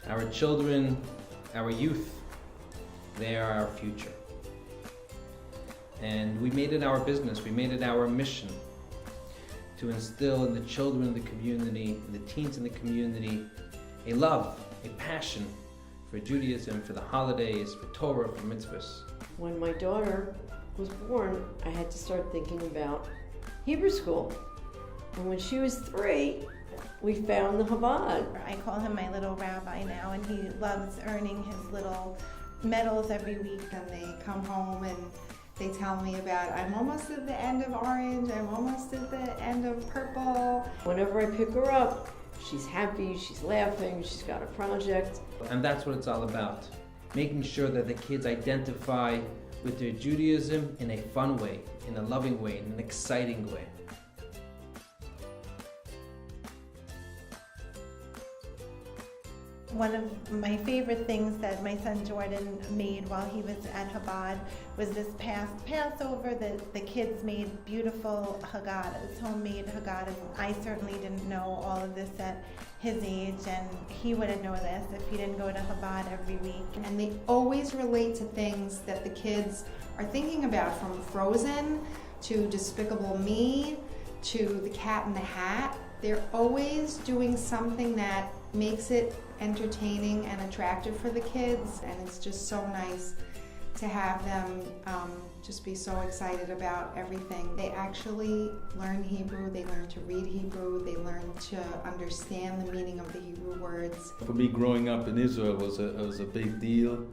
Our children, our youth, they are our future. And we made it our business, we made it our mission to instill in the children of the community, the teens in the community, a love, a passion for Judaism, for the holidays, for Torah, for mitzvahs. When my daughter was born, I had to start thinking about Hebrew school. And when she was 3, we found the Chabad. I call him my little rabbi now, and he loves earning his little medals every week. And they come home and they tell me about, I'm almost at the end of orange, I'm almost at the end of purple. Whenever I pick her up, she's happy, she's laughing, she's got a project. And that's what it's all about. Making sure that the kids identify with their Judaism in a fun way, in a loving way, in an exciting way. One of my favorite things that my son Jordan made while he was at Chabad was this past Passover that the kids made beautiful Haggadahs, homemade Haggadahs. I certainly didn't know all of this at his age, and he wouldn't know this if he didn't go to Chabad every week. And they always relate to things that the kids are thinking about, from Frozen to Despicable Me to The Cat in the Hat. They're always doing something that makes it entertaining and attractive for the kids, and it's just so nice to have them just be so excited about everything. They actually learn Hebrew, they learn to read Hebrew, they learn to understand the meaning of the Hebrew words. For me, growing up in Israel was a big deal.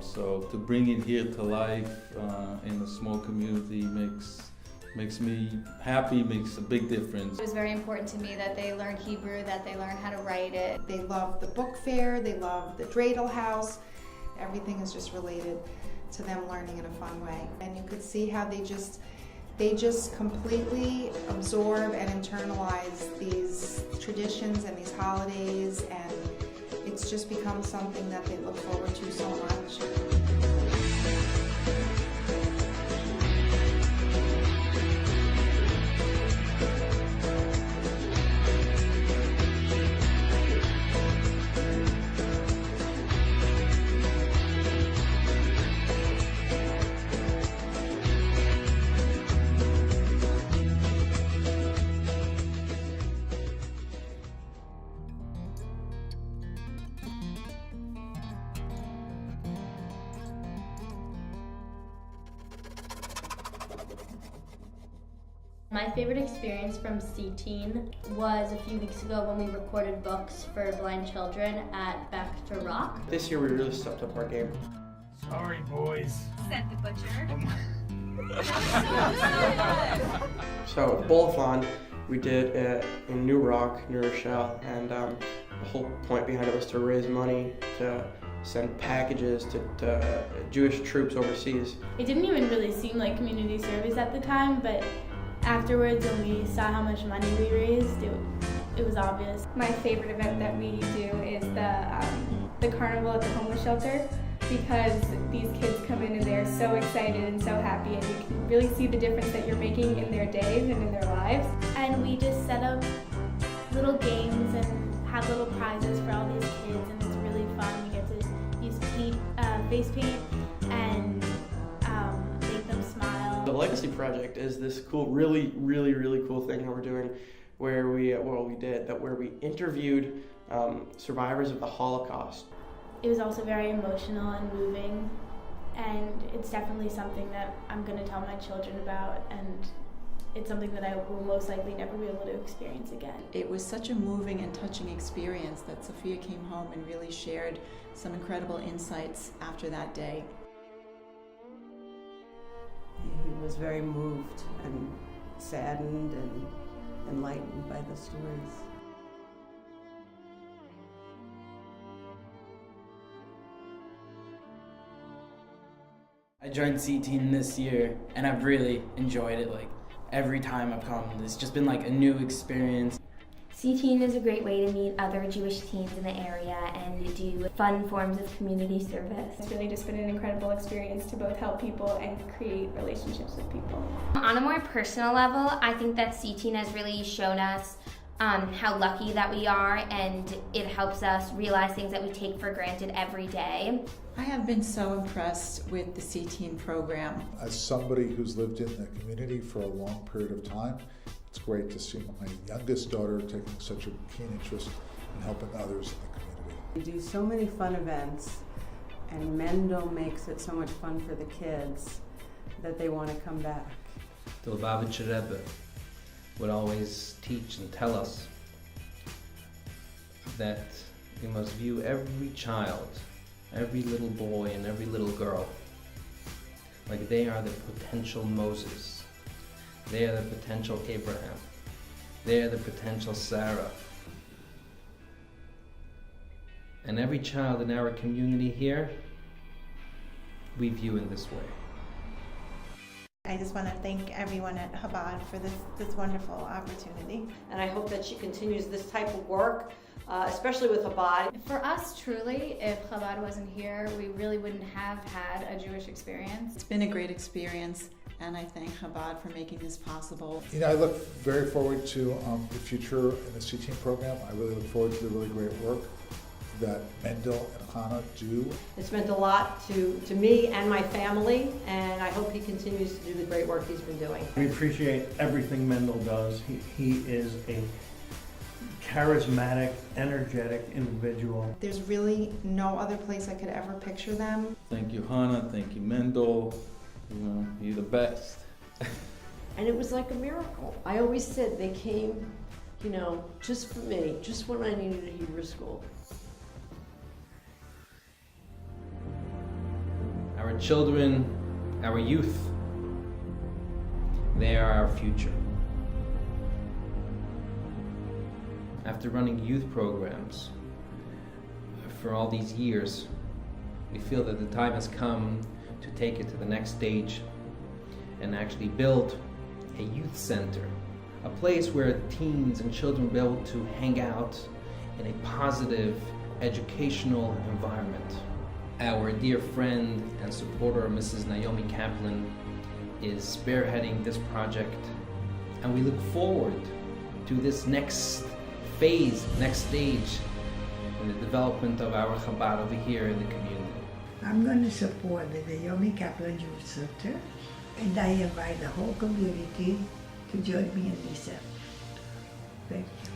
So to bring it here to life in a small community makes me happy, makes a big difference. It was very important to me that they learn Hebrew, that they learn how to write it. They love the book fair, they love the dreidel house. Everything is just related to them learning in a fun way. And you could see how they just completely absorb and internalize these traditions and these holidays, and it's just become something that they look forward to so much. My favorite experience from C-Teen was a few weeks ago when we recorded books for blind children at Back to Rock. This year we really stepped up our game. Sorry, boys. Said the butcher. So with Bowlathon, we did it in New Rock, New Rochelle, and the whole point behind it was to raise money to send packages to Jewish troops overseas. It didn't even really seem like community service at the time, but afterwards when we saw how much money we raised, it was obvious. My favorite event that we do is the carnival at the homeless shelter, because these kids come in and they're so excited and so happy, and you can really see the difference that you're making in their days and in their lives. And we just set up little games and have little prizes for all these kids, and it's really fun. We get to use face paint and make them smile. The Legacy Project is this cool, really cool thing that we're doing, where we interviewed survivors of the Holocaust. It was also very emotional and moving, and it's definitely something that I'm going to tell my children about, and it's something that I will most likely never be able to experience again. It was such a moving and touching experience that Sophia came home and really shared some incredible insights after that day. He was very moved and saddened and enlightened by the stories. I joined C-Teen this year, and I've really enjoyed it. Like, every time I've come, it's just been like a new experience. C-Teen is a great way to meet other Jewish teens in the area and do fun forms of community service. It's really just been an incredible experience to both help people and create relationships with people. On a more personal level, I think that C-Teen has really shown us how lucky that we are, and it helps us realize things that we take for granted every day. I have been so impressed with the C-Teen program. As somebody who's lived in the community for a long period of time, it's great to see my youngest daughter taking such a keen interest in helping others in the community. We do so many fun events, and Mendel makes it so much fun for the kids that they want to come back. The Lubavitcher Rebbe would always teach and tell us that we must view every child, every little boy and every little girl, like they are the potential Moses. They are the potential Abraham. They are the potential Sarah. And every child in our community here, we view in this way. I just want to thank everyone at Chabad for this wonderful opportunity. And I hope that she continues this type of work, especially with Chabad. For us, truly, if Chabad wasn't here, we really wouldn't have had a Jewish experience. It's been a great experience, and I thank Chabad for making this possible. You know, I look very forward to the future in the C-Teen program. I really look forward to the really great work that Mendel and Hannah do. It's meant a lot to me and my family, and I hope he continues to do the great work he's been doing. We appreciate everything Mendel does. He is a charismatic, energetic individual. There's really no other place I could ever picture them. Thank you, Hannah. Thank you, Mendel. You know, you're the best. And it was like a miracle. I always said they came, you know, just for me, just when I needed a Hebrew school. Our children, our youth, they are our future. After running youth programs for all these years, we feel that the time has come to take it to the next stage and actually build a youth center, a place where teens and children will be able to hang out in a positive educational environment. Our dear friend and supporter, Mrs. Naomi Kaplan, is spearheading this project, and we look forward to this next phase, next stage in the development of our Chabad over here in the community. I'm going to support the Naomi Kaplan Youth Center, and I invite the whole community to join me in this effort. Thank you.